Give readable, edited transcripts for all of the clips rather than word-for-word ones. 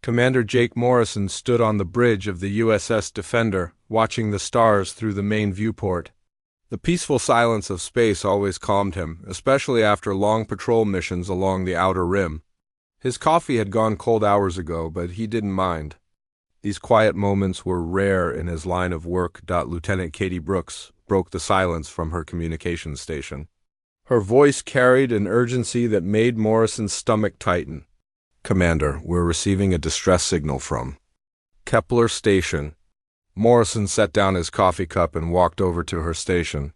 Commander Jake Morrison stood on the bridge of the USS Defender, watching the stars through the main viewport. The peaceful silence of space always calmed him, especially after long patrol missions along the outer rim. His coffee had gone cold hours ago, but he didn't mind. These quiet moments were rare in his line of work. Lieutenant Katie Brooks broke the silence from her communications station. Her voice carried an urgency that made Morrison's stomach tighten. "Commander, we're receiving a distress signal from Kepler Station." Morrison set down his coffee cup and walked over to her station.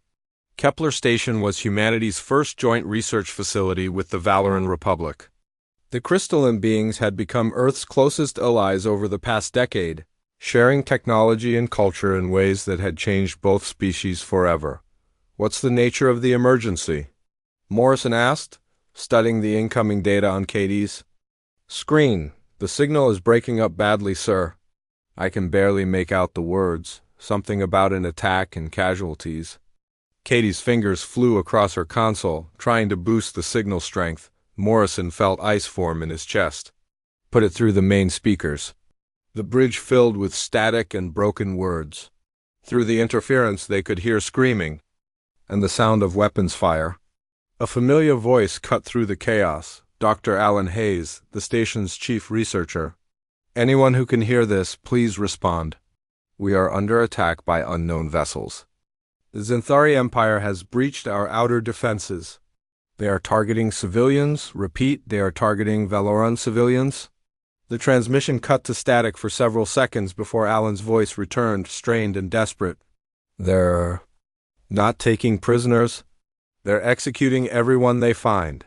Kepler Station was humanity's first joint research facility with the Valoran Republic. The crystalline beings had become Earth's closest allies over the past decade, sharing technology and culture in ways that had changed both species forever. "What's the nature of the emergency?" Morrison asked, studying the incoming data on Katie's screen. "The signal is breaking up badly, sir." I can barely make out the words, something about an attack and casualties. Katie's fingers flew across her console, trying to boost the signal strength. Morrison felt ice form in his chest. "Put it through the main speakers." The bridge filled with static and broken words. Through the interference they could hear screaming and the sound of weapons fire. A familiar voice cut through the chaos. Dr. Alan Hayes, the station's chief researcher. "Anyone who can hear this, please respond. We are under attack by unknown vessels. The Xanthari Empire has breached our outer defenses. They are targeting civilians. Repeat, they are targeting Valoran civilians." The transmission cut to static for several seconds before Alan's voice returned, strained and desperate. "They're not taking prisoners. They're executing everyone they find.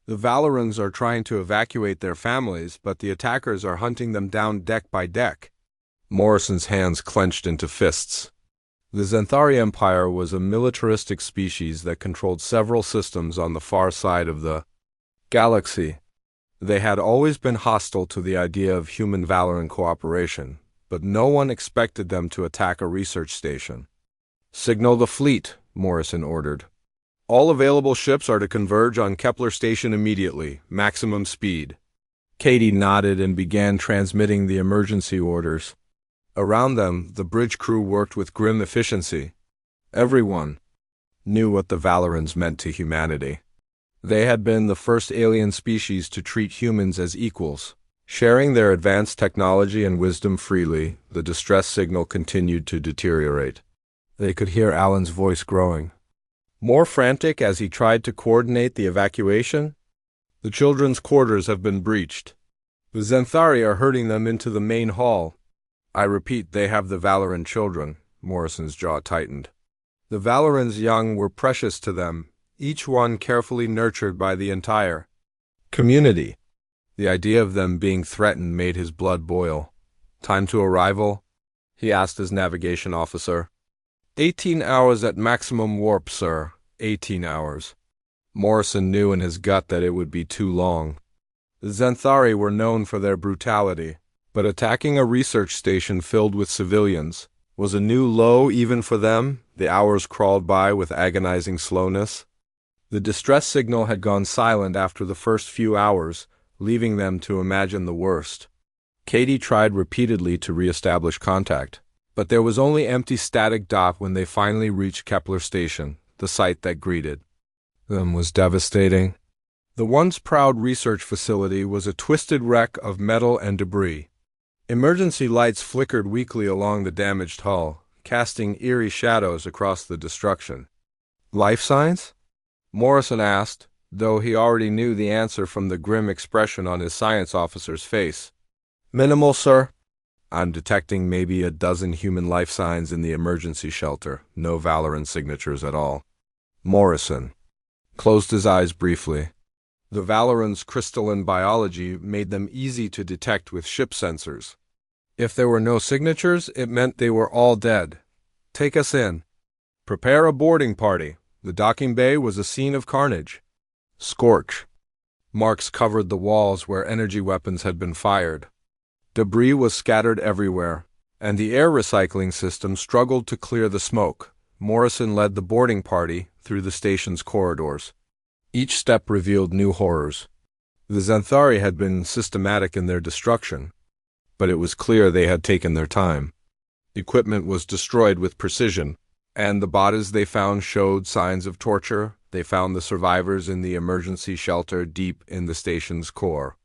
The Valorans are trying to evacuate their families, but the attackers are hunting them down deck by deck." Morrison's hands clenched into fists. The Xanthari Empire was a militaristic species that controlled several systems on the far side of the galaxy. They had always been hostile to the idea of human-Valoran cooperation, but no one expected them to attack a research station. "Signal the fleet," Morrison ordered. "All available ships are to converge on Kepler Station immediately, maximum speed." Katie nodded and began transmitting the emergency orders. Around them, the bridge crew worked with grim efficiency. Everyone knew what the Valorans meant to humanity. They had been the first alien species to treat humans as equals. Sharing their advanced technology and wisdom freely, the distress signal continued to deteriorate. They could hear Alan's voice growing, more frantic as he tried to coordinate the evacuation. "The children's quarters have been breached. The Xanthari are herding them into the main hall." "I repeat, they have the Valoran children." Morrison's jaw tightened. The Valoran's young were precious to them, each one carefully nurtured by the entire community. The idea of them being threatened made his blood boil. "Time to arrival?" he asked his navigation officer. 18 hours at maximum warp, sir. 18 hours. Morrison knew in his gut that it would be too long. The Xanthari were known for their brutality, but attacking a research station filled with civilians was a new low even for them. The hours crawled by with agonizing slowness. The distress signal had gone silent after the first few hours, leaving them to imagine the worst. Katie tried repeatedly to re-establish contact, but there was only empty static dot when they finally reached Kepler Station. The sight that greeted them was devastating. The once proud research facility was a twisted wreck of metal and debris. Emergency lights flickered weakly along the damaged hull, casting eerie shadows across the destruction. "Life signs?" Morrison asked, though he already knew the answer from the grim expression on his science officer's face. "Minimal, sir. I'm detecting maybe a dozen human life signs in the emergency shelter. No Valoran signatures at all." Morrison closed his eyes briefly. The Valoran's crystalline biology made them easy to detect with ship sensors. If there were no signatures, it meant they were all dead. "Take us in. Prepare a boarding party." The docking bay was a scene of carnage. Scorch marks covered the walls where energy weapons had been fired. Debris was scattered everywhere, and the air recycling system struggled to clear the smoke. Morrison led the boarding party through the station's corridors. Each step revealed new horrors. The Xanthari had been systematic in their destruction, but it was clear they had taken their time. Equipment was destroyed with precision, and the bodies they found showed signs of torture. They found the survivors in the emergency shelter deep in the station's core.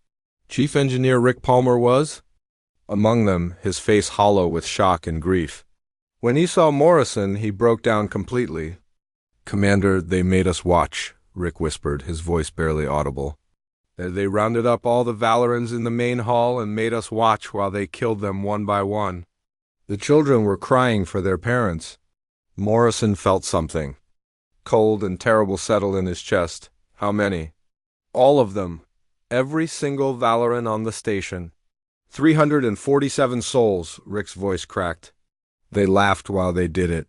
Chief Engineer Rick Palmer was among them, his face hollow with shock and grief. When he saw Morrison, he broke down completely. "Commander, they made us watch," Rick whispered, his voice barely audible. "They rounded up all the Valorans in the main hall and made us watch while they killed them one by one. The children were crying for their parents." Morrison felt something. Cold and terrible settled in his chest. How many? All of them. Every single Valoran on the station. 347 souls, Rick's voice cracked. They laughed while they did it.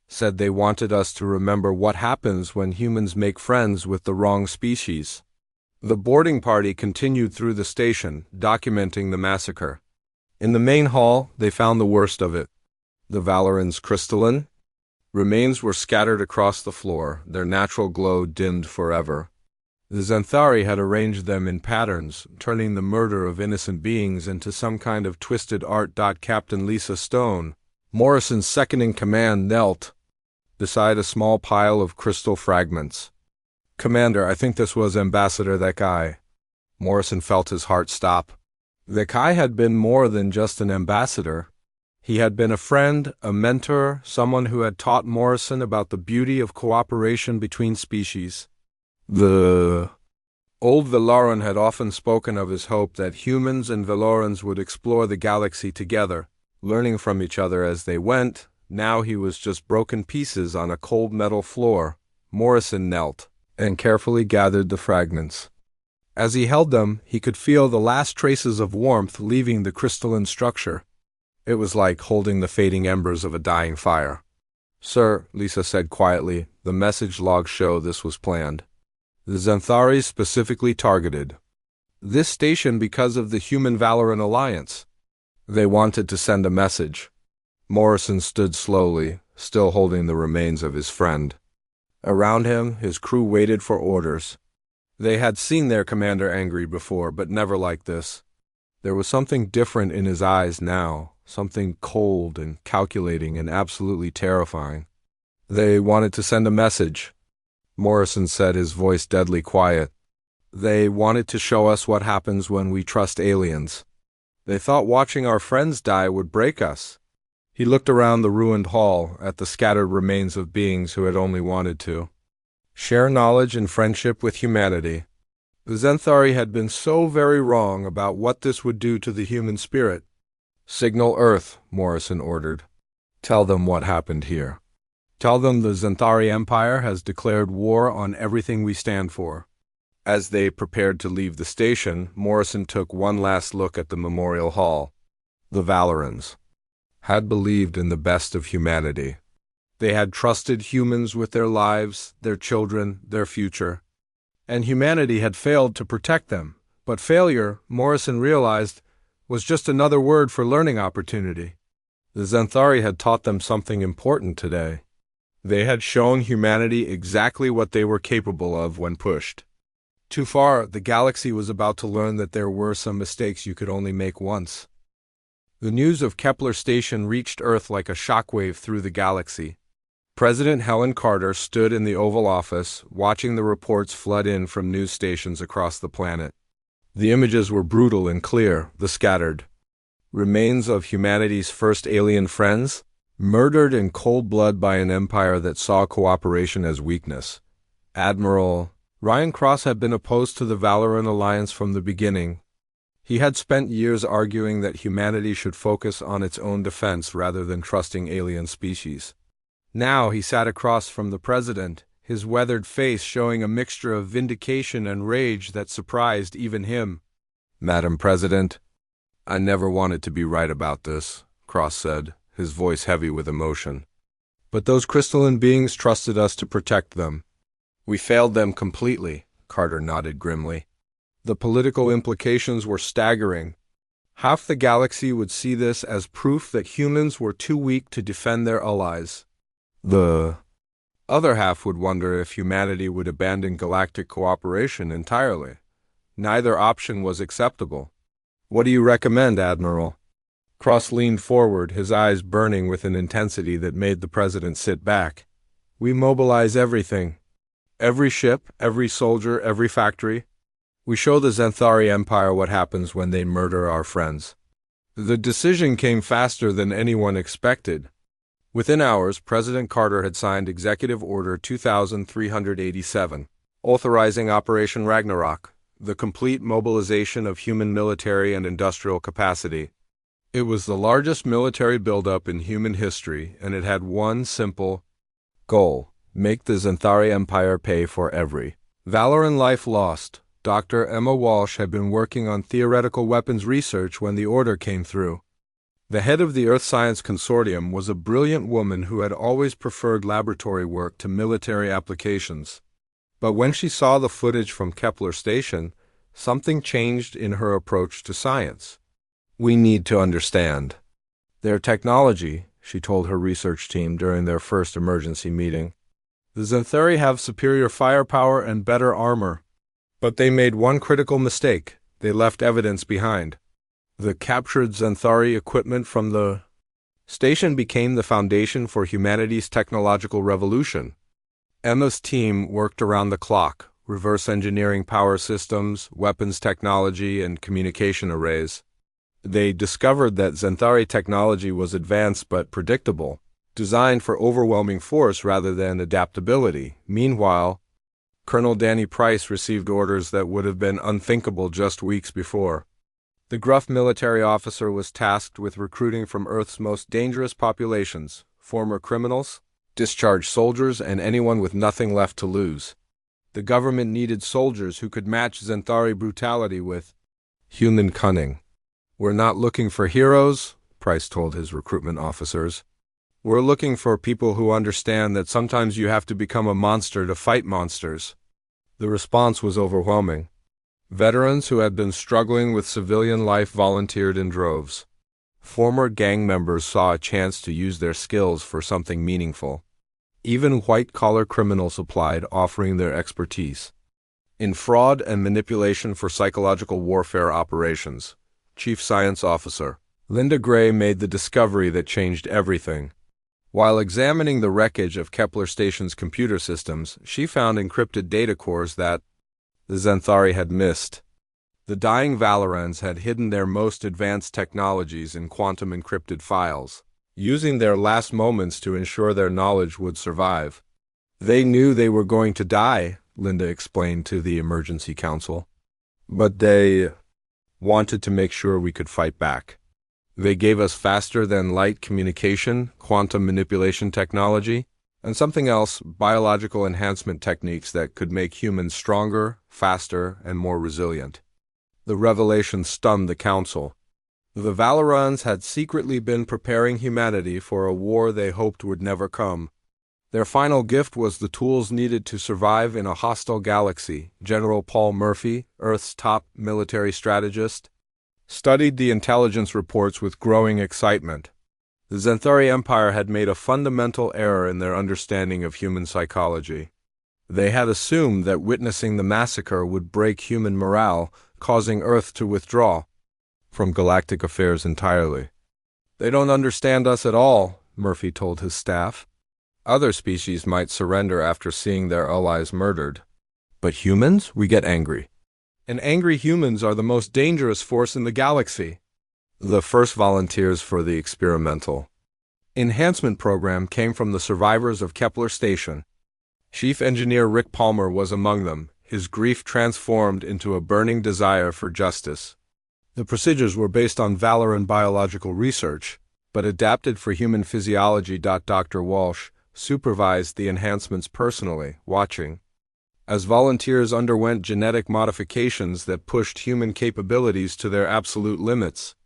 Said they wanted us to remember what happens when humans make friends with the wrong species. The boarding party continued through the station, documenting the massacre. In the main hall, they found the worst of it. The Valoran's crystalline remains were scattered across the floor, their natural glow dimmed forever. The Xanthari had arranged them in patterns, turning the murder of innocent beings into some kind of twisted art. Captain Lisa Stone, Morrison's second-in-command, knelt beside a small pile of crystal fragments. "Commander, I think this was Ambassador that guy." Morrison felt his heart stop. The Kai had been more than just an ambassador. He had been a friend, a mentor, someone who had taught Morrison about the beauty of cooperation between species. The old Valoran had often spoken of his hope that humans and Valorans would explore the galaxy together, learning from each other as they went. Now he was just broken pieces on a cold metal floor. Morrison knelt and carefully gathered the fragments. As he held them, he could feel the last traces of warmth leaving the crystalline structure. It was like holding the fading embers of a dying fire. "Sir," Lisa said quietly, "the message logs show this was planned. The Xantharis specifically targeted this station because of the Human-Valoran alliance. They wanted to send a message." Morrison stood slowly, still holding the remains of his friend. Around him, his crew waited for orders. They had seen their commander angry before, but never like this. There was something different in his eyes now, something cold and calculating and absolutely terrifying. "They wanted to send a message," Morrison said, his voice deadly quiet. "They wanted to show us what happens when we trust aliens. They thought watching our friends die would break us." He looked around the ruined hall at the scattered remains of beings who had only wanted to share knowledge and friendship with humanity. The Xanthari had been so very wrong about what this would do to the human spirit. "Signal Earth," Morrison ordered. "Tell them what happened here. Tell them the Xanthari Empire has declared war on everything we stand for." As they prepared to leave the station, Morrison took one last look at the memorial hall. The Valorans had believed in the best of humanity. They had trusted humans with their lives, their children, their future. And humanity had failed to protect them. But failure, Morrison realized, was just another word for learning opportunity. The Xanthari had taught them something important today. They had shown humanity exactly what they were capable of when pushed too far. The galaxy was about to learn that there were some mistakes you could only make once. The news of Kepler Station reached Earth like a shockwave through the galaxy. President Helen Carter stood in the Oval Office, watching the reports flood in from news stations across the planet. The images were brutal and clear, the scattered remains of humanity's first alien friends, murdered in cold blood by an empire that saw cooperation as weakness. Admiral Ryan Cross had been opposed to the Valoran alliance from the beginning. He had spent years arguing that humanity should focus on its own defense rather than trusting alien species. Now he sat across from the president, his weathered face showing a mixture of vindication and rage that surprised even him. "Madam President, I never wanted to be right about this," Cross said, his voice heavy with emotion. "But those crystalline beings trusted us to protect them. We failed them completely," Carter nodded grimly. The political implications were staggering. Half the galaxy would see this as proof that humans were too weak to defend their allies. The other half would wonder if humanity would abandon galactic cooperation entirely. Neither option was acceptable. "What do you recommend, Admiral?" Cross leaned forward, his eyes burning with an intensity that made the president sit back. We mobilize everything. Every ship, every soldier, every factory. We show the Xanthari Empire what happens when they murder our friends. The decision came faster than anyone expected. Within hours, President Carter had signed Executive Order 2387, authorizing Operation Ragnarok, the complete mobilization of human military and industrial capacity. It was the largest military buildup in human history, and it had one simple goal: make the Xanthari Empire pay for every Valoran life lost. Dr. Emma Walsh had been working on theoretical weapons research when the order came through. The head of the Earth Science Consortium was a brilliant woman who had always preferred laboratory work to military applications. But when she saw the footage from Kepler Station, something changed in her approach to science. We need to understand their technology, she told her research team during their first emergency meeting. The Xanthari have superior firepower and better armor. But they made one critical mistake. They left evidence behind. The captured Xanthari equipment from the station became the foundation for humanity's technological revolution. Emma's team worked around the clock, reverse engineering power systems, weapons technology, and communication arrays. They discovered that Xanthari technology was advanced but predictable, designed for overwhelming force rather than adaptability. Meanwhile, Colonel Danny Price received orders that would have been unthinkable just weeks before. The gruff military officer was tasked with recruiting from Earth's most dangerous populations, former criminals, discharged soldiers, and anyone with nothing left to lose. The government needed soldiers who could match Xanthari brutality with human cunning. We're not looking for heroes, Price told his recruitment officers. We're looking for people who understand that sometimes you have to become a monster to fight monsters. The response was overwhelming. Veterans who had been struggling with civilian life volunteered in droves. Former gang members saw a chance to use their skills for something meaningful. Even white-collar criminals applied, offering their expertise in fraud and manipulation for psychological warfare operations. Chief Science Officer Linda Gray made the discovery that changed everything. While examining the wreckage of Kepler Station's computer systems, she found encrypted data cores that the Xanthari had missed. The dying Valorans had hidden their most advanced technologies in quantum encrypted files, using their last moments to ensure their knowledge would survive. They knew they were going to die, Linda explained to the emergency council. But they wanted to make sure we could fight back. They gave us faster-than-light communication, quantum manipulation technology, and something else, biological enhancement techniques that could make humans stronger, faster, and more resilient. The revelation stunned the council. The Valorans had secretly been preparing humanity for a war they hoped would never come. Their final gift was the tools needed to survive in a hostile galaxy. General Paul Murphy, Earth's top military strategist, studied the intelligence reports with growing excitement. The Xanthari Empire had made a fundamental error in their understanding of human psychology. They had assumed that witnessing the massacre would break human morale, causing Earth to withdraw from galactic affairs entirely. They don't understand us at all, Murphy told his staff. Other species might surrender after seeing their allies murdered. But humans, we get angry. And angry humans are the most dangerous force in the galaxy. The first volunteers for the experimental enhancement program came from the survivors of Kepler Station. Chief Engineer Rick Palmer was among them, his grief transformed into a burning desire for justice. The procedures were based on Valoran biological research, but adapted for human physiology. Dr. Walsh supervised the enhancements personally, watching as volunteers underwent genetic modifications that pushed human capabilities to their absolute limits.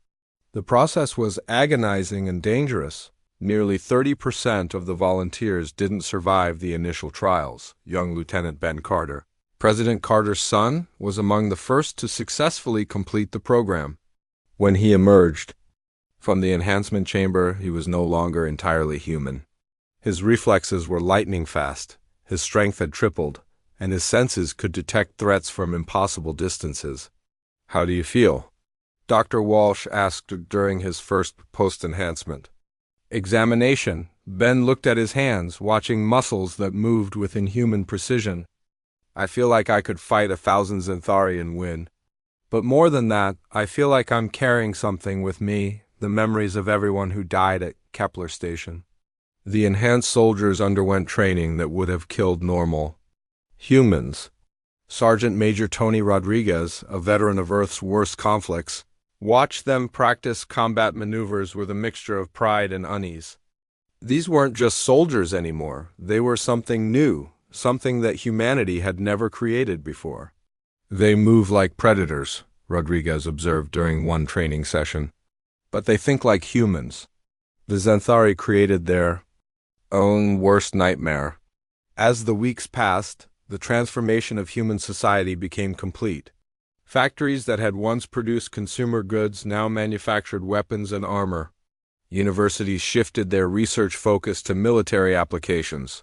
The process was agonizing and dangerous. Nearly 30% of the volunteers didn't survive the initial trials. Young Lieutenant Ben Carter, President Carter's son, was among the first to successfully complete the program. When he emerged from the enhancement chamber, he was no longer entirely human. His reflexes were lightning fast, his strength had tripled, and his senses could detect threats from impossible distances. "How do you feel?" Dr. Walsh asked during his first post-enhancement examination. Ben looked at his hands, watching muscles that moved with inhuman precision. I feel like I could fight 1,000 Xanthari and win. But more than that, I feel like I'm carrying something with me, the memories of everyone who died at Kepler Station. The enhanced soldiers underwent training that would have killed normal humans. Sergeant Major Tony Rodriguez, a veteran of Earth's worst conflicts, watched them practice combat maneuvers with a mixture of pride and unease. These weren't just soldiers anymore. They were something new, something that humanity had never created before. They move like predators, Rodriguez observed during one training session. But they think like humans. The Xanthari created their own worst nightmare. As the weeks passed, the transformation of human society became complete. Factories that had once produced consumer goods now manufactured weapons and armor. Universities shifted their research focus to military applications.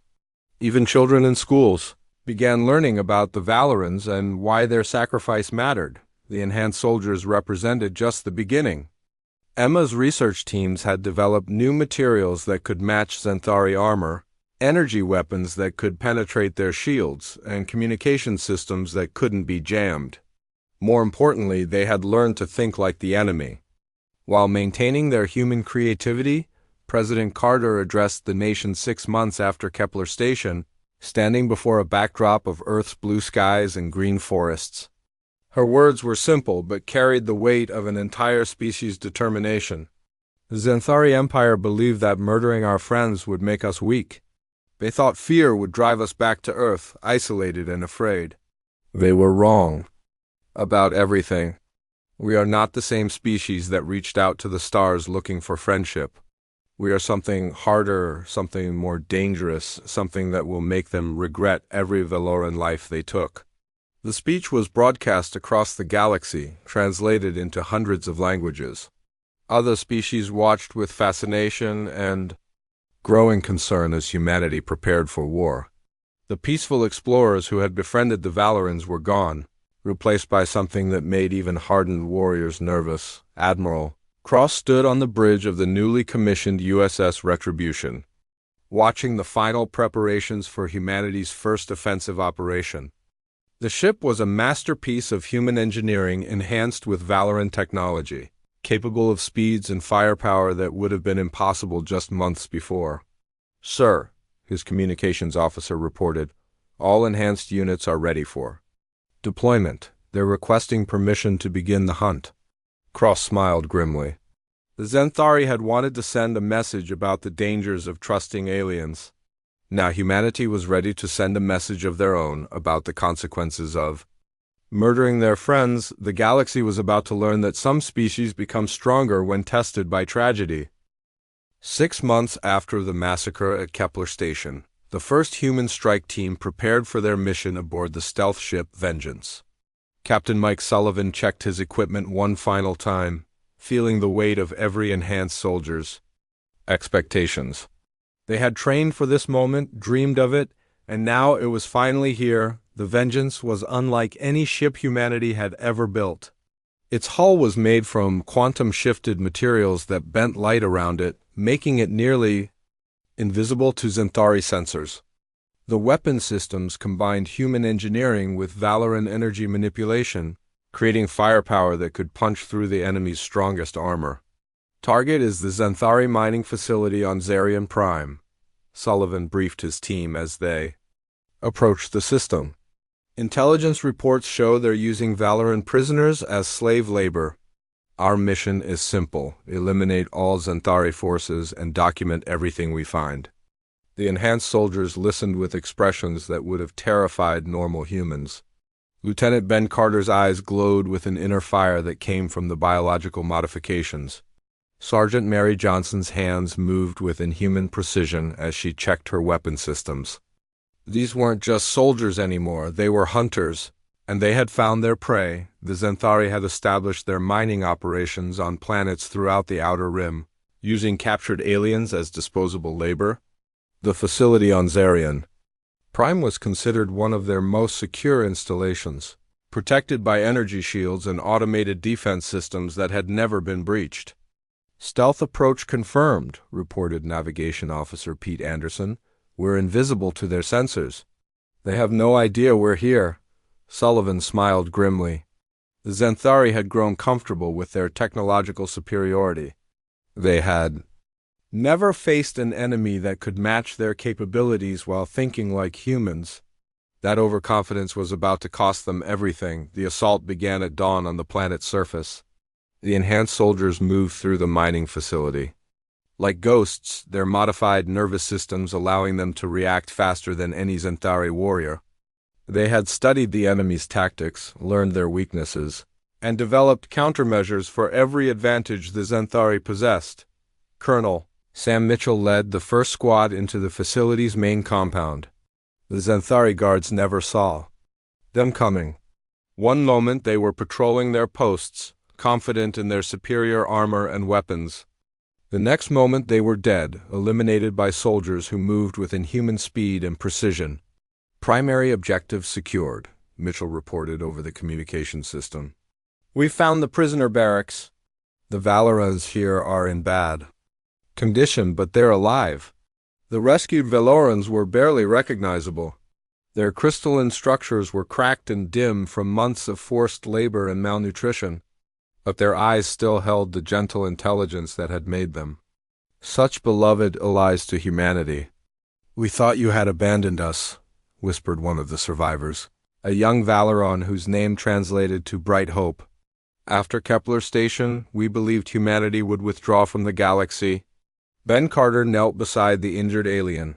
Even children in schools began learning about the Valorans and why their sacrifice mattered. The enhanced soldiers represented just the beginning. Emma's research teams had developed new materials that could match Xanthari armor, energy weapons that could penetrate their shields, and communication systems that couldn't be jammed. More importantly, they had learned to think like the enemy. While maintaining their human creativity, President Carter addressed the nation 6 months after Kepler Station, standing before a backdrop of Earth's blue skies and green forests. Her words were simple but carried the weight of an entire species' determination. The Xanthari Empire believed that murdering our friends would make us weak. They thought fear would drive us back to Earth, isolated and afraid. They were wrong about everything. We are not the same species that reached out to the stars looking for friendship. We are something harder, something more dangerous, something that will make them regret every Valoran life they took. The speech was broadcast across the galaxy, translated into hundreds of languages. Other species watched with fascination and growing concern as humanity prepared for war. The peaceful explorers who had befriended the Valorans were gone, replaced by something that made even hardened warriors nervous. Admiral Cross stood on the bridge of the newly commissioned USS Retribution, watching the final preparations for humanity's first offensive operation. The ship was a masterpiece of human engineering enhanced with Valoran technology, capable of speeds and firepower that would have been impossible just months before. "Sir," his communications officer reported, "all enhanced units are ready for deployment. They're requesting permission to begin the hunt." Cross smiled grimly. The Xanthari had wanted to send a message about the dangers of trusting aliens. Now humanity was ready to send a message of their own about the consequences of murdering their friends. The galaxy was about to learn that some species become stronger when tested by tragedy. 6 months after the massacre at Kepler Station, the first human strike team prepared for their mission aboard the stealth ship Vengeance. Captain Mike Sullivan checked his equipment one final time, feeling the weight of every enhanced soldier's expectations. They had trained for this moment, dreamed of it, and now it was finally here. The Vengeance was unlike any ship humanity had ever built. Its hull was made from quantum-shifted materials that bent light around it, making it nearly invisible to Xanthari sensors. The weapon systems combined human engineering with Valoran energy manipulation, creating firepower that could punch through the enemy's strongest armor. "Target is the Xanthari mining facility on Zarian Prime," Sullivan briefed his team as they approached the system. "Intelligence reports show they're using Valoran prisoners as slave labor. Our mission is simple: eliminate all Xanthari forces and document everything we find." The enhanced soldiers listened with expressions that would have terrified normal humans. Lieutenant Ben Carter's eyes glowed with an inner fire that came from the biological modifications. Sergeant Mary Johnson's hands moved with inhuman precision as she checked her weapon systems. These weren't just soldiers anymore, they were hunters, and they had found their prey. The Xanthari had established their mining operations on planets throughout the Outer Rim, using captured aliens as disposable labor. The facility on Zarian Prime was considered one of their most secure installations, protected by energy shields and automated defense systems that had never been breached. "Stealth approach confirmed," reported Navigation Officer Pete Anderson. "We're invisible to their sensors." "They have no idea we're here." Sullivan smiled grimly. The Xanthari had grown comfortable with their technological superiority. They had never faced an enemy that could match their capabilities while thinking like humans. That overconfidence was about to cost them everything. The assault began at dawn on the planet's surface. The enhanced soldiers moved through the mining facility. Like ghosts, their modified nervous systems allowing them to react faster than any Xanthari warrior. They had studied the enemy's tactics, learned their weaknesses, and developed countermeasures for every advantage the Xanthari possessed. Colonel Sam Mitchell led the first squad into the facility's main compound. The Xanthari guards never saw them coming. One moment they were patrolling their posts, confident in their superior armor and weapons. The next moment they were dead, eliminated by soldiers who moved with inhuman speed and precision. "Primary objective secured," Mitchell reported over the communication system. "We found the prisoner barracks. The Valorans here are in bad condition, but they're alive." The rescued Valorans were barely recognizable. Their crystalline structures were cracked and dim from months of forced labor and malnutrition, but their eyes still held the gentle intelligence that had made them such beloved allies to humanity. "We thought you had abandoned us," whispered one of the survivors, a young Valoran whose name translated to Bright Hope. "After Kepler Station, we believed humanity would withdraw from the galaxy." Ben Carter knelt beside the injured alien,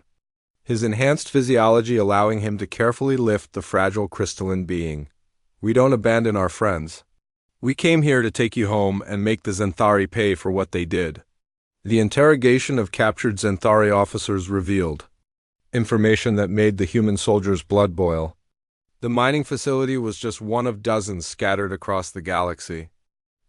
his enhanced physiology allowing him to carefully lift the fragile crystalline being. "We don't abandon our friends. We came here to take you home and make the Xanthari pay for what they did." The interrogation of captured Xanthari officers revealed information that made the human soldiers' blood boil. The mining facility was just one of dozens scattered across the galaxy.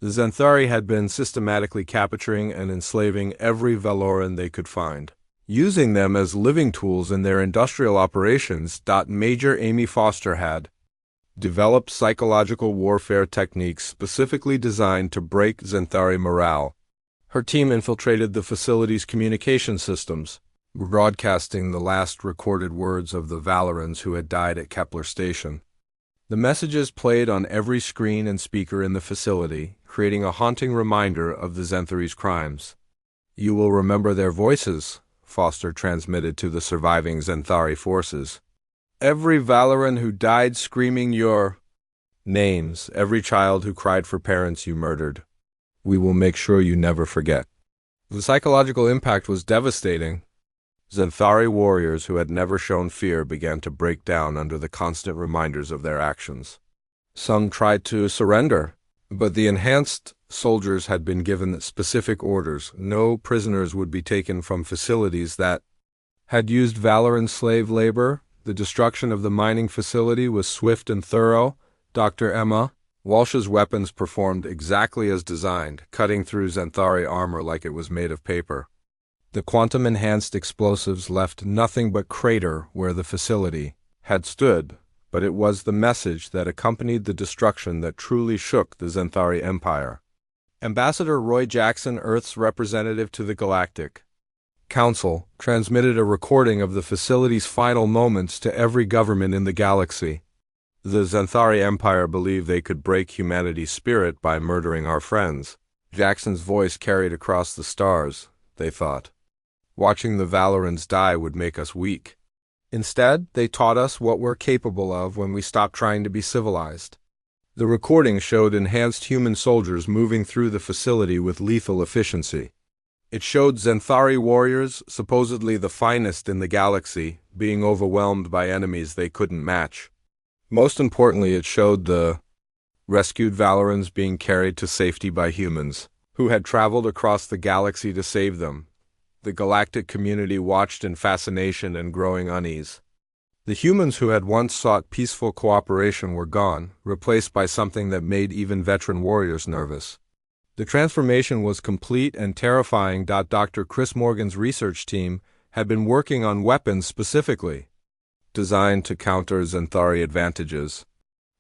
The Xanthari had been systematically capturing and enslaving every Valoran they could find, using them as living tools in their industrial operations. Major Amy Foster had developed psychological warfare techniques specifically designed to break Xanthari morale. Her team infiltrated the facility's communication systems, broadcasting the last recorded words of the Valorans who had died at Kepler Station. The messages played on every screen and speaker in the facility, creating a haunting reminder of the Xanthari's crimes. "You will remember their voices," Foster transmitted to the surviving Xanthari forces. "Every Valoran who died screaming your names, every child who cried for parents you murdered. We will make sure you never forget." The psychological impact was devastating. Xanthari warriors who had never shown fear began to break down under the constant reminders of their actions. Some tried to surrender, but the enhanced soldiers had been given specific orders. No prisoners would be taken from facilities that had used Valoran slave labor. The destruction of the mining facility was swift and thorough. Dr. Emma Walsh's weapons performed exactly as designed, cutting through Xanthari armor like it was made of paper. The quantum-enhanced explosives left nothing but crater where the facility had stood, but it was the message that accompanied the destruction that truly shook the Xanthari Empire. Ambassador Roy Jackson, Earth's representative to the Galactic Council, transmitted a recording of the facility's final moments to every government in the galaxy. "The Xanthari Empire believed they could break humanity's spirit by murdering our friends." Jackson's voice carried across the stars, they thought. "Watching the Valorans die would make us weak. Instead, they taught us what we're capable of when we stop trying to be civilized." The recording showed enhanced human soldiers moving through the facility with lethal efficiency. It showed Xanthari warriors, supposedly the finest in the galaxy, being overwhelmed by enemies they couldn't match. Most importantly, it showed the rescued Valorans being carried to safety by humans who had traveled across the galaxy to save them. The galactic community watched in fascination and growing unease. The humans who had once sought peaceful cooperation were gone, replaced by something that made even veteran warriors nervous. The transformation was complete and terrifying. Dr. Chris Morgan's research team had been working on weapons specifically designed to counter Xanthari advantages.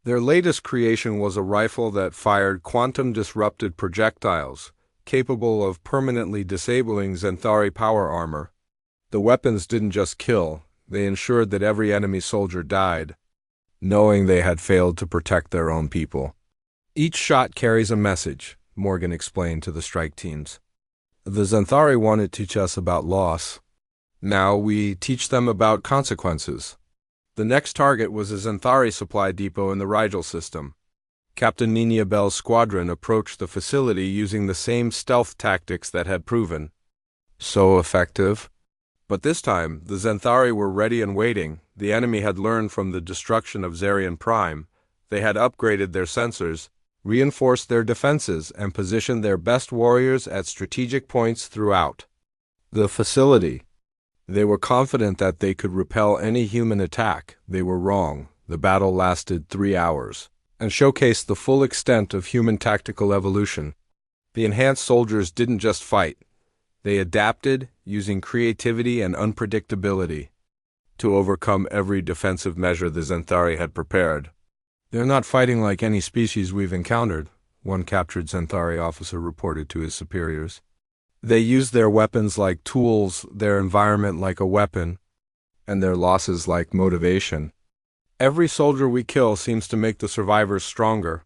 Their latest creation was a rifle that fired quantum-disrupted projectiles, capable of permanently disabling Xanthari power armor. The weapons didn't just kill, they ensured that every enemy soldier died, knowing they had failed to protect their own people. Each shot carries a message, Morgan explained to the strike teams. The Xanthari wanted to teach us about loss. Now we teach them about consequences. The next target was a Xanthari supply depot in the Rigel system. Captain Nina Bell's squadron approached the facility using the same stealth tactics that had proven so effective. But this time, the Xanthari were ready and waiting. The enemy had learned from the destruction of Xarian Prime. They had upgraded their sensors, reinforced their defenses, and positioned their best warriors at strategic points throughout the facility. They were confident that they could repel any human attack. They were wrong. The battle lasted 3 hours and showcased the full extent of human tactical evolution. The enhanced soldiers didn't just fight. They adapted, using creativity and unpredictability to overcome every defensive measure the Xanthari had prepared. "They're not fighting like any species we've encountered," one captured Xanthari officer reported to his superiors. "They use their weapons like tools, their environment like a weapon, and their losses like motivation. Every soldier we kill seems to make the survivors stronger."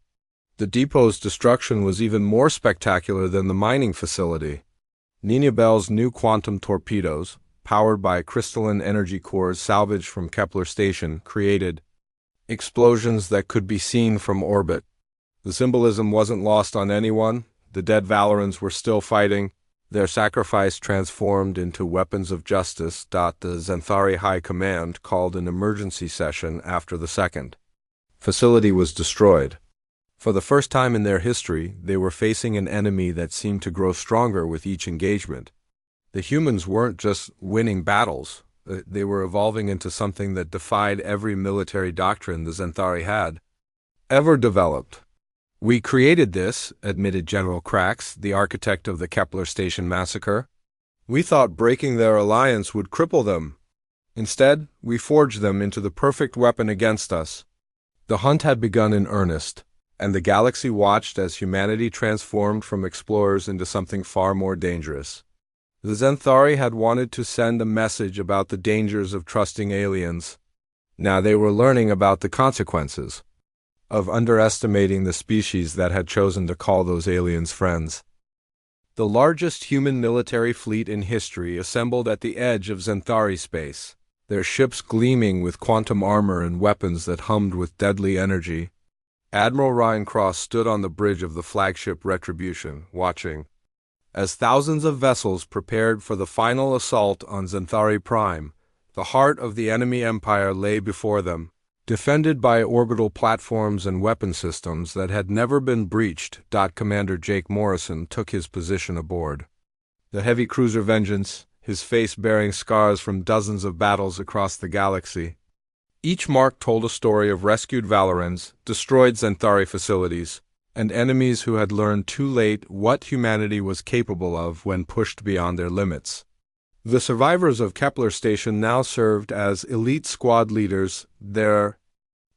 The depot's destruction was even more spectacular than the mining facility. Nina Bell's new quantum torpedoes, powered by crystalline energy cores salvaged from Kepler Station, created explosions that could be seen from orbit. The symbolism wasn't lost on anyone. The dead Valorans were still fighting, their sacrifice transformed into weapons of justice. The Xanthari High Command called an emergency session after the second facility was destroyed. For the first time in their history, they were facing an enemy that seemed to grow stronger with each engagement. The humans weren't just winning battles, they were evolving into something that defied every military doctrine the Xanthari had ever developed. "We created this," admitted General Krax, the architect of the Kepler Station massacre. "We thought breaking their alliance would cripple them. Instead, we forged them into the perfect weapon against us." The hunt had begun in earnest, and the galaxy watched as humanity transformed from explorers into something far more dangerous. The Xanthari had wanted to send a message about the dangers of trusting aliens. Now they were learning about the consequences of underestimating the species that had chosen to call those aliens friends. The largest human military fleet in history assembled at the edge of Xanthari space, their ships gleaming with quantum armor and weapons that hummed with deadly energy. Admiral Ryan Cross stood on the bridge of the flagship Retribution, watching as thousands of vessels prepared for the final assault on Xanthari Prime. The heart of the enemy empire lay before them, defended by orbital platforms and weapon systems that had never been breached. Commander Jake Morrison took his position aboard the heavy cruiser Vengeance, his face bearing scars from dozens of battles across the galaxy. Each mark told a story of rescued Valorans, destroyed Xanthari facilities, and enemies who had learned too late what humanity was capable of when pushed beyond their limits. The survivors of Kepler Station now served as elite squad leaders, their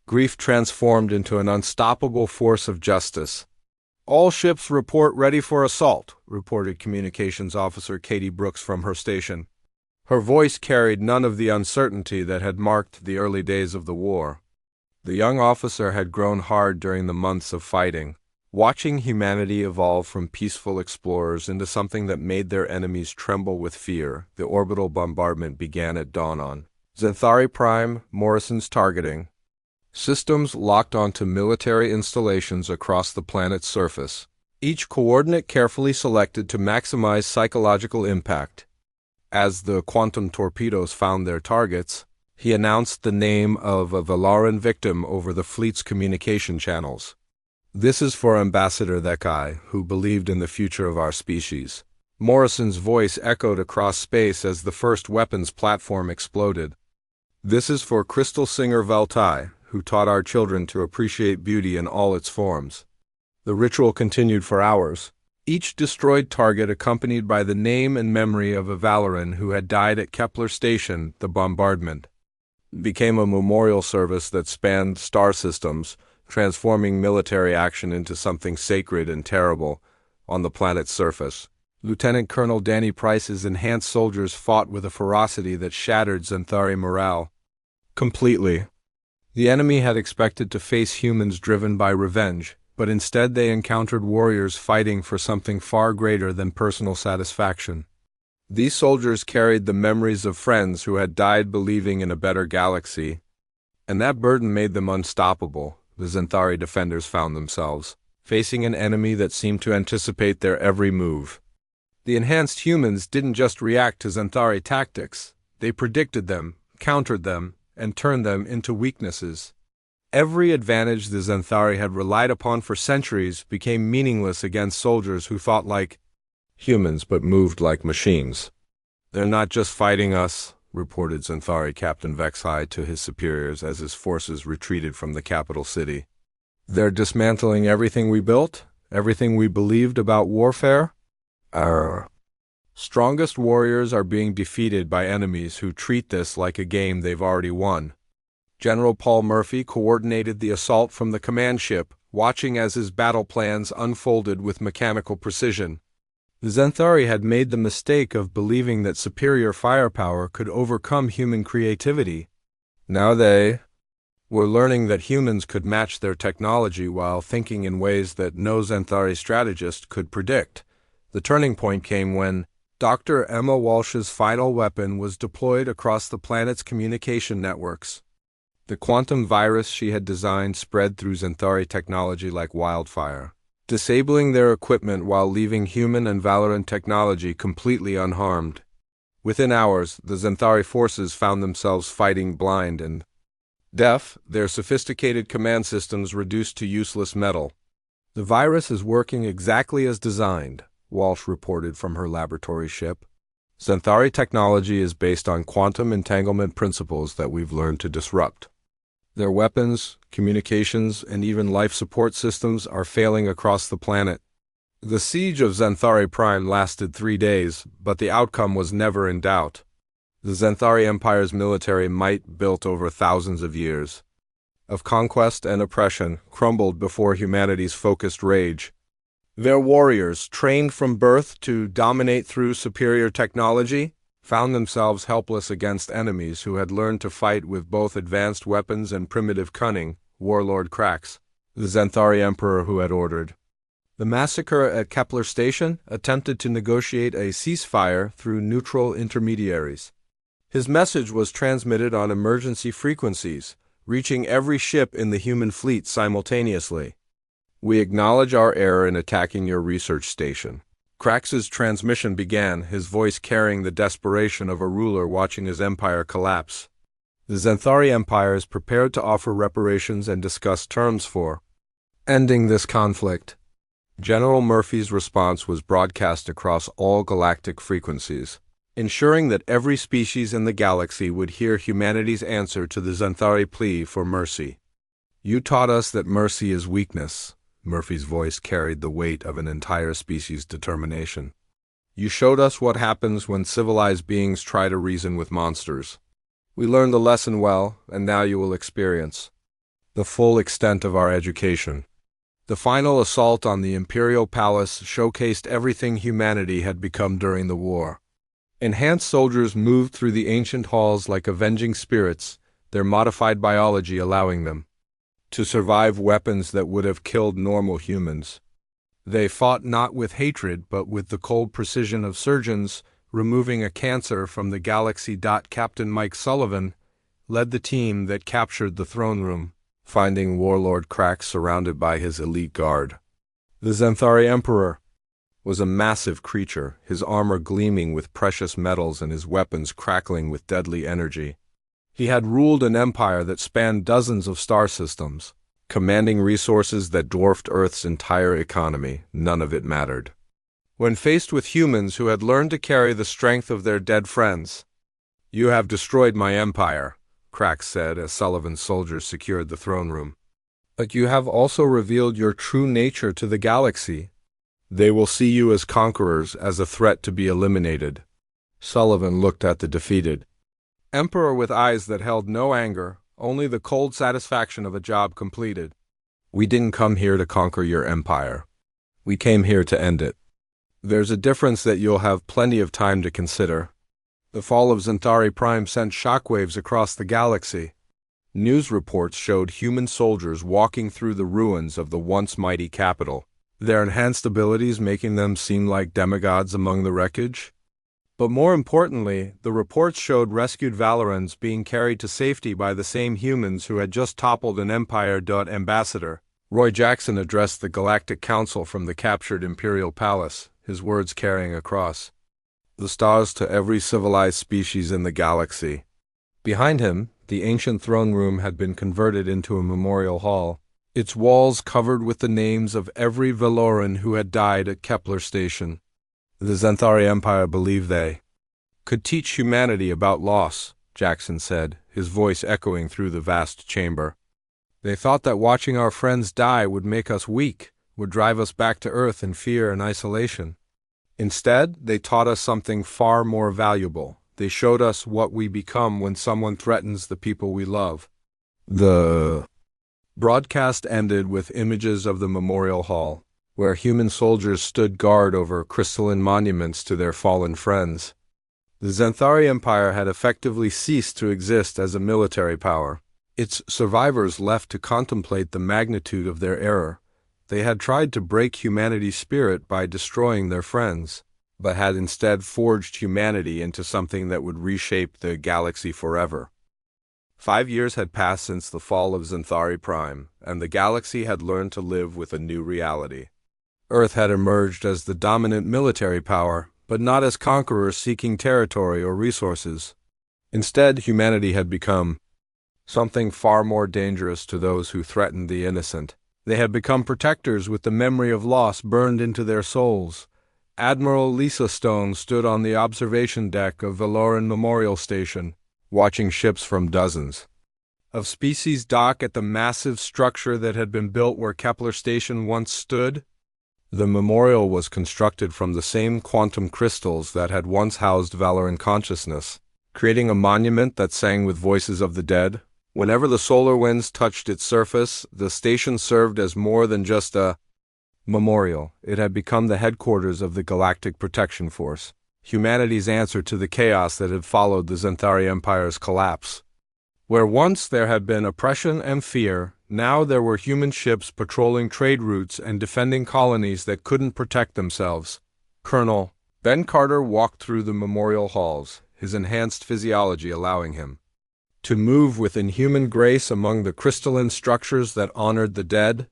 grief transformed into an unstoppable force of justice. "All ships report ready for assault," reported Communications Officer Katie Brooks from her station. Her voice carried none of the uncertainty that had marked the early days of the war. The young officer had grown hard during the months of fighting, watching humanity evolve from peaceful explorers into something that made their enemies tremble with fear. The orbital bombardment began at dawn on Xanthari Prime, Morrison's targeting. Systems locked onto military installations across the planet's surface, each coordinate carefully selected to maximize psychological impact. As the quantum torpedoes found their targets, he announced the name of a Valoran victim over the fleet's communication channels. "This is for Ambassador that guy who believed in the future of our species." Morrison's voice echoed across space as the first weapons platform exploded. "This is for Crystal Singer Veltai, who taught our children to appreciate beauty in all its forms." The ritual continued for hours, each destroyed target accompanied by the name and memory of a Valoran who had died at Kepler Station. The bombardment became a memorial service that spanned star systems, transforming military action into something sacred and terrible on the planet's surface. Lieutenant Colonel Danny Price's enhanced soldiers fought with a ferocity that shattered Xanthari morale completely. The enemy had expected to face humans driven by revenge, but instead they encountered warriors fighting for something far greater than personal satisfaction. These soldiers carried the memories of friends who had died believing in a better galaxy, and that burden made them unstoppable. The Xanthari defenders found themselves facing an enemy that seemed to anticipate their every move. The enhanced humans didn't just react to Xanthari tactics, they predicted them, countered them, and turned them into weaknesses. Every advantage the Xanthari had relied upon for centuries became meaningless against soldiers who thought like humans but moved like machines. "They're not just fighting us," reported Xanthari Captain Vexhai to his superiors as his forces retreated from the capital city. "They're dismantling everything we built, everything we believed about warfare. Our strongest warriors are being defeated by enemies who treat this like a game they've already won." General Paul Murphy coordinated the assault from the command ship, watching as his battle plans unfolded with mechanical precision. The Xanthari had made the mistake of believing that superior firepower could overcome human creativity. Now they were learning that humans could match their technology while thinking in ways that no Xanthari strategist could predict. The turning point came when Dr. Emma Walsh's final weapon was deployed across the planet's communication networks. The quantum virus she had designed spread through Xanthari technology like wildfire, disabling their equipment while leaving human and Valoran technology completely unharmed. Within hours, the Xanthari forces found themselves fighting blind and deaf, their sophisticated command systems reduced to useless metal. "The virus is working exactly as designed," Walsh reported from her laboratory ship. "Xanthari technology is based on quantum entanglement principles that we've learned to disrupt. Their weapons, communications, and even life support systems are failing across the planet." The siege of Xanthari Prime lasted 3 days, but the outcome was never in doubt. The Xanthari Empire's military might, built over thousands of years of conquest and oppression, crumbled before humanity's focused rage. Their warriors, trained from birth to dominate through superior technology, found themselves helpless against enemies who had learned to fight with both advanced weapons and primitive cunning. Warlord Krax, the Xanthari Emperor who had ordered the massacre at Kepler Station, attempted to negotiate a ceasefire through neutral intermediaries. His message was transmitted on emergency frequencies, reaching every ship in the human fleet simultaneously. "We acknowledge our error in attacking your research station." Krax's transmission began, his voice carrying the desperation of a ruler watching his empire collapse. The Xanthari Empire is prepared to offer reparations and discuss terms for ending this conflict. General Murphy's response was broadcast across all galactic frequencies, ensuring that every species in the galaxy would hear humanity's answer to the Xanthari plea for mercy. "You taught us that mercy is weakness." Murphy's voice carried the weight of an entire species' determination. "You showed us what happens when civilized beings try to reason with monsters. We learned the lesson well, and now you will experience the full extent of our education." The final assault on the Imperial Palace showcased everything humanity had become during the war. Enhanced soldiers moved through the ancient halls like avenging spirits, their modified biology allowing them to survive weapons that would have killed normal humans. They fought not with hatred but with the cold precision of surgeons, removing a cancer from the galaxy. Captain Mike Sullivan led the team that captured the throne room, finding Warlord Krax surrounded by his elite guard. The Xanthari Emperor was a massive creature, his armor gleaming with precious metals and his weapons crackling with deadly energy. He had ruled an empire that spanned dozens of star systems, commanding resources that dwarfed Earth's entire economy. None of it mattered when faced with humans who had learned to carry the strength of their dead friends. "You have destroyed my empire," Krax said as Sullivan's soldiers secured the throne room. "But you have also revealed your true nature to the galaxy. They will see you as conquerors, as a threat to be eliminated." Sullivan looked at the defeated Emperor with eyes that held no anger, only the cold satisfaction of a job completed. We didn't come here to conquer your empire. We came here to end it. There's a difference that you'll have plenty of time to consider. The fall of Xanthari Prime sent shockwaves across the galaxy. News reports showed human soldiers walking through the ruins of the once mighty capital, their enhanced abilities making them seem like demigods among the wreckage. But more importantly, the reports showed rescued Valorans being carried to safety by the same humans who had just toppled an Empire. Ambassador Roy Jackson addressed the Galactic Council from the captured Imperial Palace, his words carrying across the stars to every civilized species in the galaxy. Behind him, the ancient throne room had been converted into a memorial hall, its walls covered with the names of every Valoran who had died at Kepler Station. The Xanthari Empire believed they could teach humanity about loss, Jackson said, his voice echoing through the vast chamber. They thought that watching our friends die would make us weak, would drive us back to Earth in fear and isolation. Instead, they taught us something far more valuable. They showed us what we become when someone threatens the people we love. The broadcast ended with images of the memorial hall, where human soldiers stood guard over crystalline monuments to their fallen friends. The Xanthari Empire had effectively ceased to exist as a military power. Its survivors left to contemplate the magnitude of their error. They had tried to break humanity's spirit by destroying their friends, but had instead forged humanity into something that would reshape the galaxy forever. 5 years had passed since the fall of Xanthari Prime, and the galaxy had learned to live with a new reality. Earth had emerged as the dominant military power, but not as conquerors seeking territory or resources. Instead, humanity had become something far more dangerous to those who threatened the innocent. They had become protectors with the memory of loss burned into their souls. Admiral Lisa Stone stood on the observation deck of Valoran Memorial Station, watching ships from dozens of species dock at the massive structure that had been built where Kepler Station once stood. The memorial was constructed from the same quantum crystals that had once housed Valoran consciousness, creating a monument that sang with voices of the dead. Whenever the solar winds touched its surface, the station served as more than just a memorial. It had become the headquarters of the Galactic Protection Force, humanity's answer to the chaos that had followed the Xanthari Empire's collapse. Where once there had been oppression and fear, now there were human ships patrolling trade routes and defending colonies that couldn't protect themselves. Colonel Ben Carter walked through the memorial halls, his enhanced physiology allowing him to move with inhuman grace among the crystalline structures that honored the dead.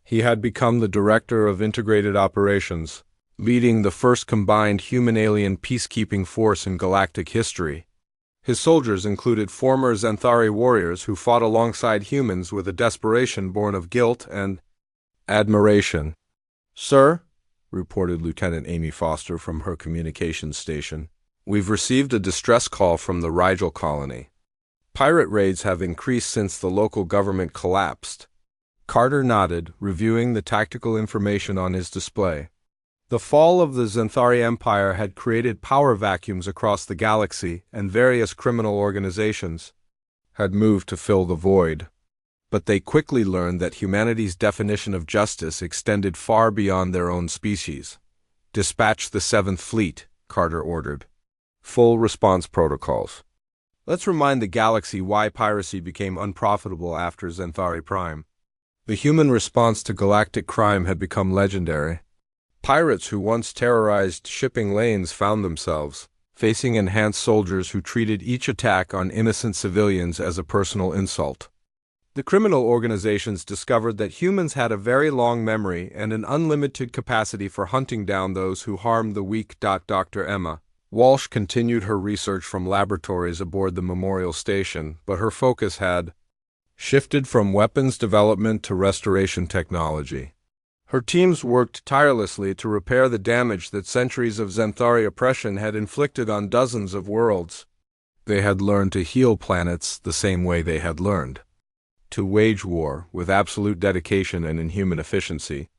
He had become the director of integrated operations, leading the first combined human-alien peacekeeping force in galactic history. His soldiers included former Xanthari warriors who fought alongside humans with a desperation born of guilt and admiration. "Sir," reported Lieutenant Amy Foster from her communications station, "we've received a distress call from the Rigel colony. Pirate raids have increased since the local government collapsed." Carter nodded, reviewing the tactical information on his display. The fall of the Xanthari Empire had created power vacuums across the galaxy, and various criminal organizations had moved to fill the void. But they quickly learned that humanity's definition of justice extended far beyond their own species. "Dispatch the 7th Fleet," Carter ordered. "Full response protocols." Let's remind the galaxy why piracy became unprofitable after Xanthari Prime. The human response to galactic crime had become legendary. Pirates who once terrorized shipping lanes found themselves facing enhanced soldiers who treated each attack on innocent civilians as a personal insult. The criminal organizations discovered that humans had a very long memory and an unlimited capacity for hunting down those who harmed the weak. Dr. Emma Walsh continued her research from laboratories aboard the Memorial Station, but her focus had shifted from weapons development to restoration technology. Her teams worked tirelessly to repair the damage that centuries of Xanthari oppression had inflicted on dozens of worlds. They had learned to heal planets the same way they had learned to wage war with absolute dedication and inhuman efficiency.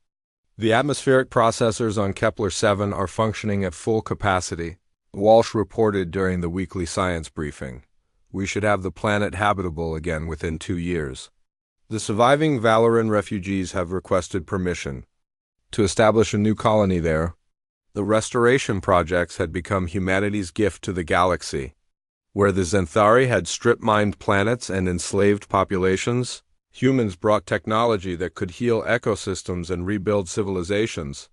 The atmospheric processors on Kepler-7 are functioning at full capacity, Walsh reported during the weekly science briefing. We should have the planet habitable again within 2 years. The surviving Valoran refugees have requested permission to establish a new colony there. The restoration projects had become humanity's gift to the galaxy. Where the Xanthari had strip-mined planets and enslaved populations, humans brought technology that could heal ecosystems and rebuild civilizations.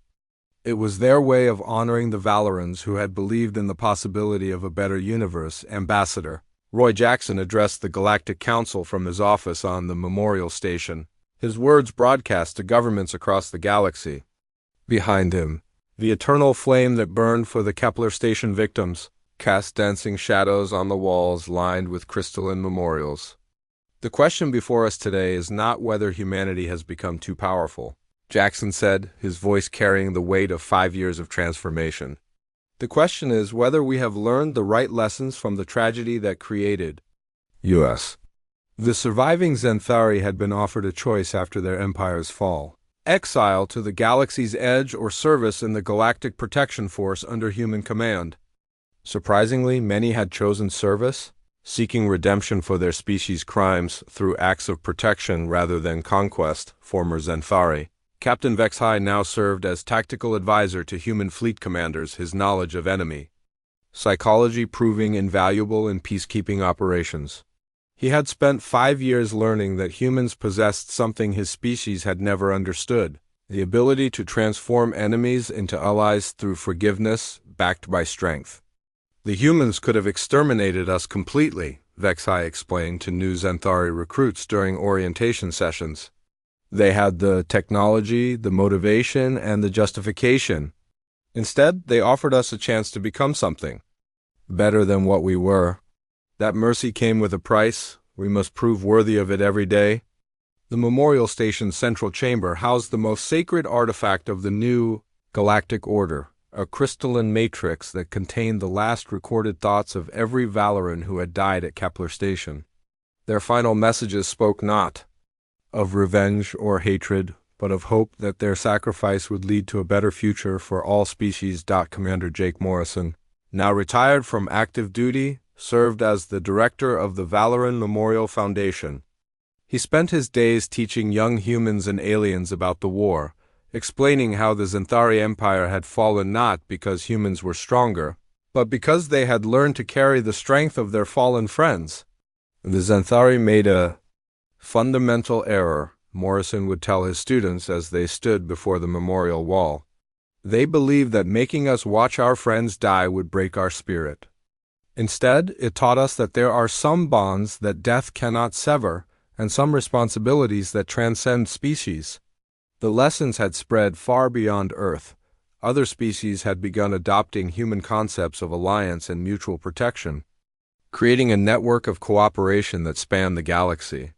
It was their way of honoring the Valorans who had believed in the possibility of a better universe. Ambassador Roy Jackson addressed the Galactic Council from his office on the Memorial Station, his words broadcast to governments across the galaxy. Behind him, the eternal flame that burned for the Kepler Station victims cast dancing shadows on the walls lined with crystalline memorials. The question before us today is not whether humanity has become too powerful, Jackson said, his voice carrying the weight of 5 years of transformation. The question is whether we have learned the right lessons from the tragedy that created us. The surviving Xanthari had been offered a choice after their empire's fall: exile to the galaxy's edge or service in the Galactic Protection Force under human command. Surprisingly, many had chosen service, seeking redemption for their species' crimes through acts of protection rather than conquest. Former Xanthari Captain Vexhai now served as tactical advisor to human fleet commanders, his knowledge of enemy psychology proving invaluable in peacekeeping operations. He had spent 5 years learning that humans possessed something his species had never understood: the ability to transform enemies into allies through forgiveness, backed by strength. The humans could have exterminated us completely, Vexhai explained to new Xanthari recruits during orientation sessions. They had the technology, the motivation, and the justification. Instead, they offered us a chance to become something better than what we were. That mercy came with a price. We must prove worthy of it every day. The Memorial Station's central chamber housed the most sacred artifact of the new Galactic Order, a crystalline matrix that contained the last recorded thoughts of every Valoran who had died at Kepler Station. Their final messages spoke not of revenge or hatred, but of hope that their sacrifice would lead to a better future for all species. Commander Jake Morrison, now retired from active duty, served as the director of the Valoran Memorial Foundation. He spent his days teaching young humans and aliens about the war, explaining how the Xanthari Empire had fallen not because humans were stronger, but because they had learned to carry the strength of their fallen friends. The Xanthari made a fundamental error, Morrison would tell his students as they stood before the memorial wall. They believed that making us watch our friends die would break our spirit. Instead, it taught us that there are some bonds that death cannot sever, and some responsibilities that transcend species. The lessons had spread far beyond Earth. Other species had begun adopting human concepts of alliance and mutual protection, creating a network of cooperation that spanned the galaxy.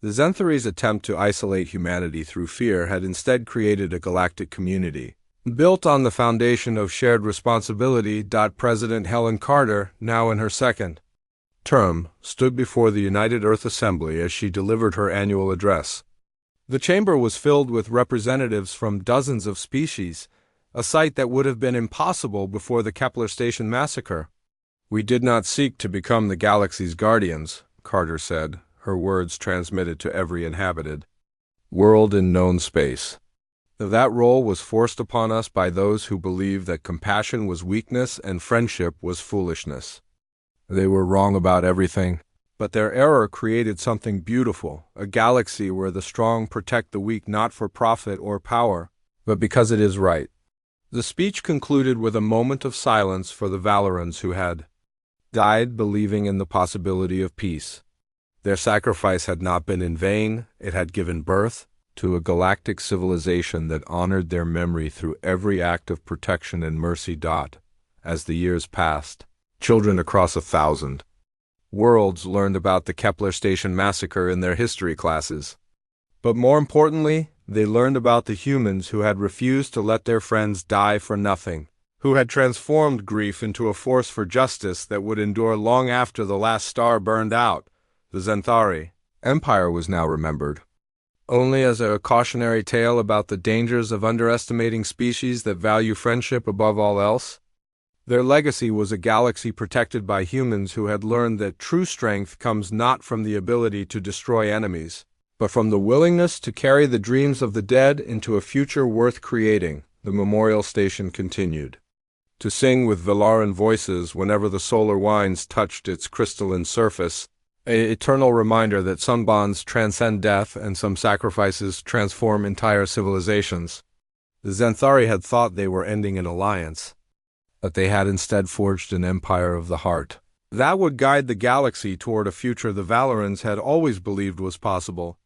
The Xanthari's attempt to isolate humanity through fear had instead created a galactic community, built on the foundation of shared responsibility. President Helen Carter, now in her second term, stood before the United Earth Assembly as she delivered her annual address. The chamber was filled with representatives from dozens of species, a sight that would have been impossible before the Kepler Station massacre. "We did not seek to become the galaxy's guardians," Carter said, her words transmitted to every inhabited world in known space. That role was forced upon us by those who believed that compassion was weakness and friendship was foolishness. They were wrong about everything, but their error created something beautiful, a galaxy where the strong protect the weak not for profit or power, but because it is right. The speech concluded with a moment of silence for the Valorans who had died believing in the possibility of peace. Their sacrifice had not been in vain. It had given birth to a galactic civilization that honored their memory through every act of protection and mercy. As the years passed, children across 1,000 worlds learned about the Kepler Station massacre in their history classes. But more importantly, they learned about the humans who had refused to let their friends die for nothing, who had transformed grief into a force for justice that would endure long after the last star burned out. The Xanthari Empire was now remembered only as a cautionary tale about the dangers of underestimating species that value friendship above all else. Their legacy was a galaxy protected by humans who had learned that true strength comes not from the ability to destroy enemies, but from the willingness to carry the dreams of the dead into a future worth creating, the memorial station continued to sing with Valoran voices whenever the solar winds touched its crystalline surface, an eternal reminder that some bonds transcend death and some sacrifices transform entire civilizations. The Xanthari had thought they were ending an alliance, but they had instead forged an empire of the heart that would guide the galaxy toward a future the Valorans had always believed was possible.